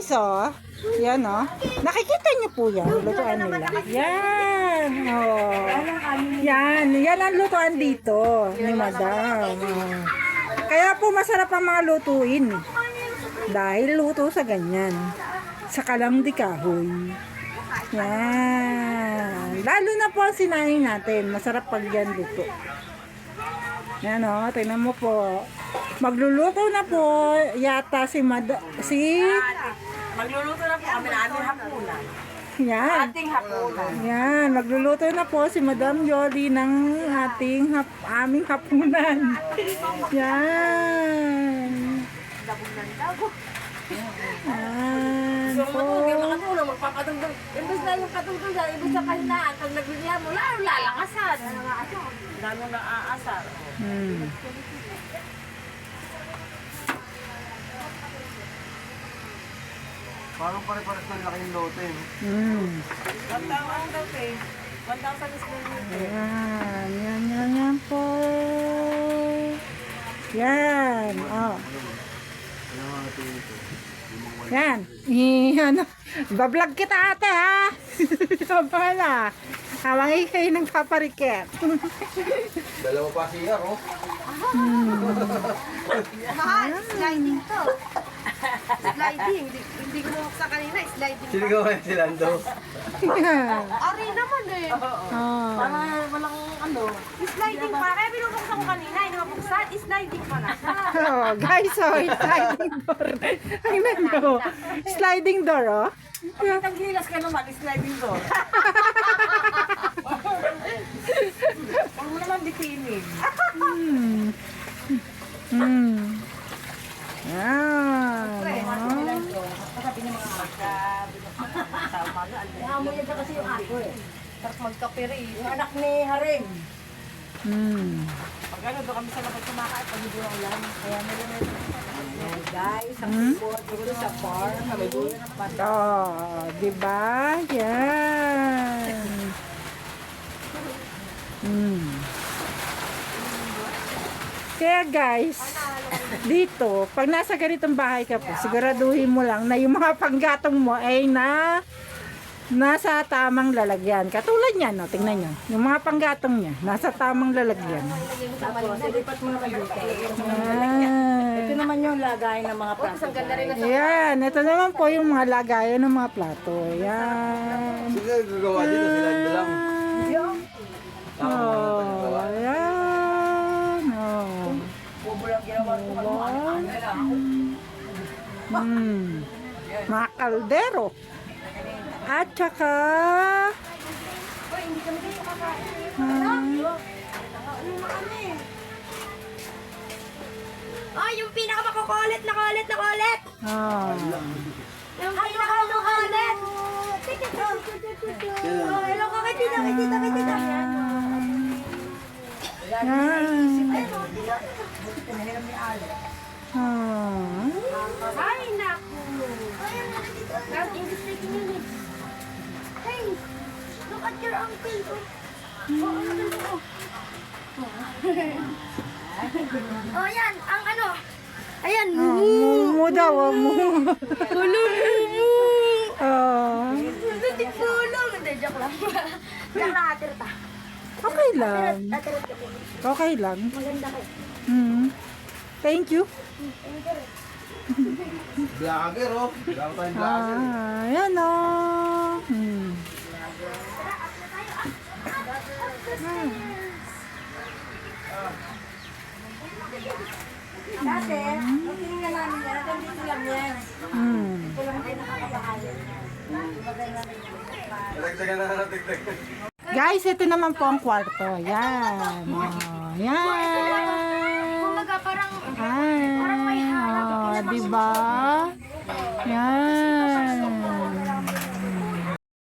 guys, oh. Yan, oh. Nakikita niyo po yan, lutuan nila. Yan, oh. Yan ang lutuan dito ni Madam. Oh. Kaya po masarap ang mga lutuin. Dahil luto sa ganyan. Sa kalang di kahoy. Yan. Lalo na po ang sinaing natin. Masarap pag yan luto. Yan, oh. Tingnan mo po. Magluluto na po yata Magluluto na po kami na aming hapunan. Yan. Ating hapunan. Yan, magluluto na po si Madam Yoli ng aming hapunan. Yan. Yan So, po. makatulong, magpapatungtong. Imbes na yung katungtong dyan, imbes sa kahinaan, pag nagbigyan mo, lalo lalangasan. Lalo na aasar. Parang pare-pares ng laking lote. 1,000 daw eh. 1,000 is Yan po. Yan. Oh. Yan. Yan. Bablog kita ate ha. Pala. Habang ikay ng papariket. Dalawa pa siya, oh. Mahal, sliding to. Sliding. Hindi ko sa kanina, sliding. Sinigawan si Lando. Ari naman eh. Oh. walang ano. Sliding pa. Kaya binubuksan ko kanina, hindi mabuksan, sliding pa na siya. Oh, guys, oh, sliding door. Tingnan nyo. Sliding door, oh. Pag gilas ka naman, sliding door. Huwag mo naman bitinin. Yan. Nahamoy na kasi yung ako eh. Sarap magkapiri. Yung anak ni Haring. Pag ano, doon kami sa labas kumakain, pag hindi ako lang. Kaya meron na guys, ang support dito sa farm. May dulo ng pata. Oh, diba? Yan. Kaya guys, dito, pag nasa ganitong bahay ka po, siguraduhin mo lang na yung mga panggatong mo ay nasa tamang lalagyan. Katulad niyan, no? Tingnan nyo. Yung mga panggatong niya, nasa tamang lalagyan. Tapos, ilipat mo naman dito. Yan. Ito naman yung lagay ng mga plato. Yan. Ito naman po yung mga lagayan ng mga plato. Yan. Sino gagawa dito? Si Lando lang. Oh, ayan. Oh. Bubulang ginawa ko Mga kaldero. At saka Oh, yung pinakamakukulit na kulit na kulit. Yung pinakamakukulit. Oh, hello ka kay tita, kay tita, kay tita. Ay, naku. Grab English speaking unit. Hey, look at your uncle. Oh, ano mo? Oh, yan, ang ano. Ayan, mumu daw, mumu. Hindi tulong. Hindi, joke lang. Joke lang, atirta. Okay lang. Atirta po. Okay lang. Maganda kayo. Thank you. Vlogger, oh. Vlogger tayong vlogger. Ayan o. Dati, nung tinignan namin yan, hanggang dito lang yan. Ito lang din nakakabahayan. Dagdagan na dagdagan. Guys, ito naman po ang kwarto. Yan. Yan. Kumbaga parang may Ay, diba? Yan.